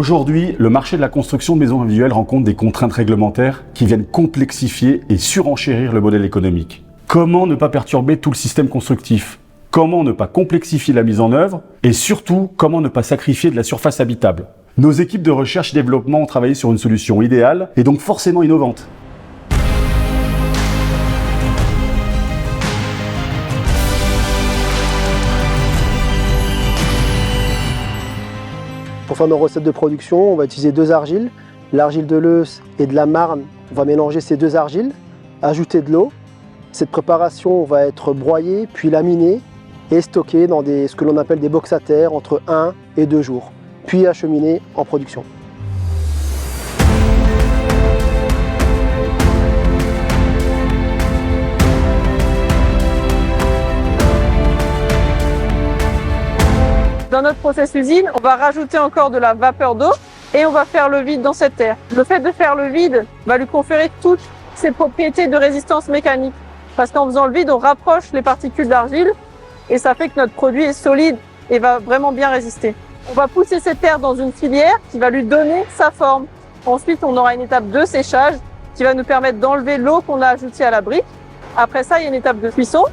Aujourd'hui, le marché de la construction de maisons individuelles rencontre des contraintes réglementaires qui viennent complexifier et surenchérir le modèle économique. Comment ne pas perturber tout le système constructif? Comment ne pas complexifier la mise en œuvre? Et surtout, comment ne pas sacrifier de la surface habitable? Nos équipes de recherche et développement ont travaillé sur une solution idéale et donc forcément innovante. Pour faire nos recettes de production, on va utiliser deux argiles, l'argile de l'Eus et de la Marne. On va mélanger ces deux argiles, ajouter de l'eau. Cette préparation va être broyée puis laminée et stockée dans ce que l'on appelle des box à terre entre 1 et 2 jours, puis acheminée en production. Dans notre process usine, on va rajouter encore de la vapeur d'eau et on va faire le vide dans cette terre. Le fait de faire le vide va lui conférer toutes ses propriétés de résistance mécanique. Parce qu'en faisant le vide, on rapproche les particules d'argile et ça fait que notre produit est solide et va vraiment bien résister. On va pousser cette terre dans une filière qui va lui donner sa forme. Ensuite, on aura une étape de séchage qui va nous permettre d'enlever l'eau qu'on a ajoutée à la brique. Après ça, il y a une étape de cuisson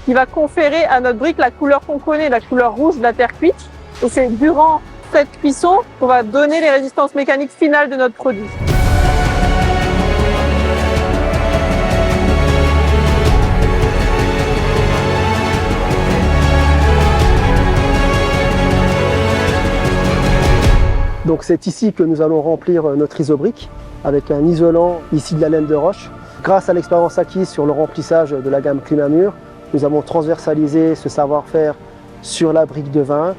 qui va conférer à notre brique la couleur qu'on connaît, la couleur rouge de la terre cuite. Et c'est durant cette cuisson qu'on va donner les résistances mécaniques finales de notre produit. Donc c'est ici que nous allons remplir notre isobrique avec un isolant ici de la laine de roche. Grâce à l'expérience acquise sur le remplissage de la gamme Climamur, nous avons transversalisé ce savoir-faire sur la brique de vin,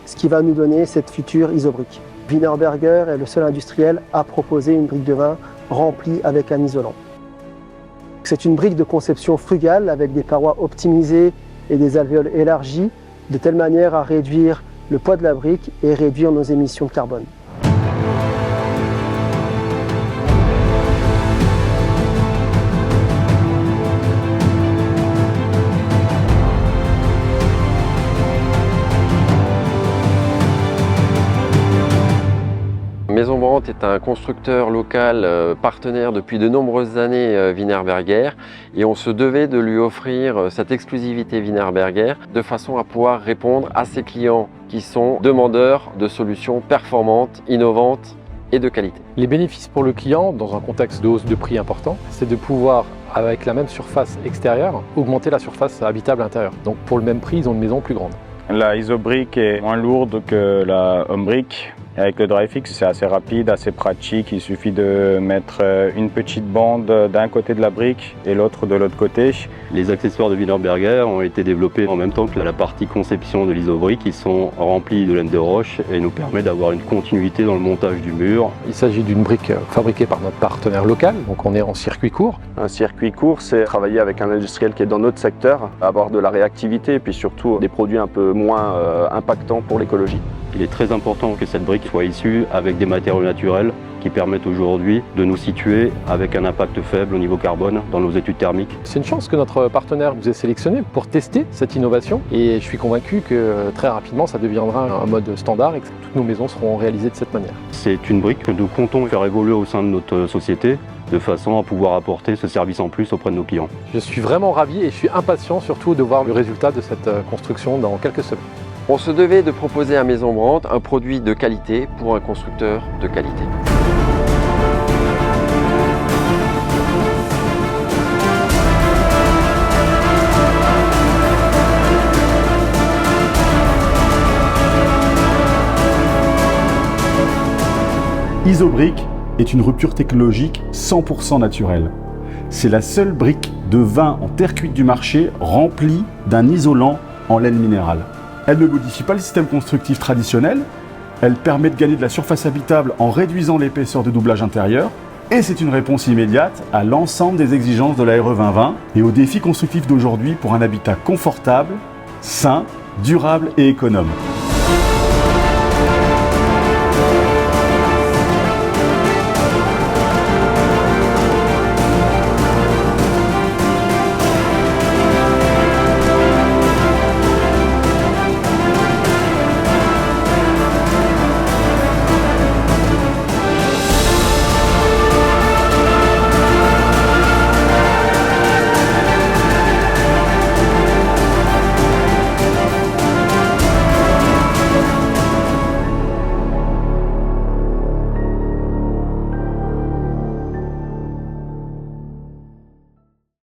ce qui va nous donner cette future isobrique. Wienerberger est le seul industriel à proposer une brique de vin remplie avec un isolant. C'est une brique de conception frugale avec des parois optimisées et des alvéoles élargies, de telle manière à réduire le poids de la brique et réduire nos émissions de carbone. Maison Brandt est un constructeur local partenaire depuis de nombreuses années Wienerberger et on se devait de lui offrir cette exclusivité Wienerberger de façon à pouvoir répondre à ses clients qui sont demandeurs de solutions performantes, innovantes et de qualité. Les bénéfices pour le client dans un contexte de hausse de prix important, c'est de pouvoir, avec la même surface extérieure, augmenter la surface habitable intérieure. Donc pour le même prix, ils ont une maison plus grande. La isobrique est moins lourde que la homebrique. Avec le Dryfix, c'est assez rapide, assez pratique. Il suffit de mettre une petite bande d'un côté de la brique et l'autre de l'autre côté. Les accessoires de Wienerberger ont été développés en même temps que la partie conception de l'isobrique. Ils sont remplis de laine de roche et nous permettent d'avoir une continuité dans le montage du mur. Il s'agit d'une brique fabriquée par notre partenaire local, donc on est en circuit court. Un circuit court, c'est travailler avec un industriel qui est dans notre secteur, avoir de la réactivité et puis surtout des produits un peu moins impactants pour l'écologie. Il est très important que cette brique soit issue avec des matériaux naturels qui permettent aujourd'hui de nous situer avec un impact faible au niveau carbone dans nos études thermiques. C'est une chance que notre partenaire nous ait sélectionné pour tester cette innovation et je suis convaincu que très rapidement ça deviendra un mode standard et que toutes nos maisons seront réalisées de cette manière. C'est une brique que nous comptons faire évoluer au sein de notre société de façon à pouvoir apporter ce service en plus auprès de nos clients. Je suis vraiment ravi et je suis impatient surtout de voir le résultat de cette construction dans quelques semaines. On se devait de proposer à Maison Brandt un produit de qualité pour un constructeur de qualité. Isobrique est une rupture technologique 100% naturelle. C'est la seule brique de vin en terre cuite du marché remplie d'un isolant en laine minérale. Elle ne modifie pas le système constructif traditionnel, elle permet de gagner de la surface habitable en réduisant l'épaisseur de doublage intérieur, et c'est une réponse immédiate à l'ensemble des exigences de la RE 2020 et aux défis constructifs d'aujourd'hui pour un habitat confortable, sain, durable et économe.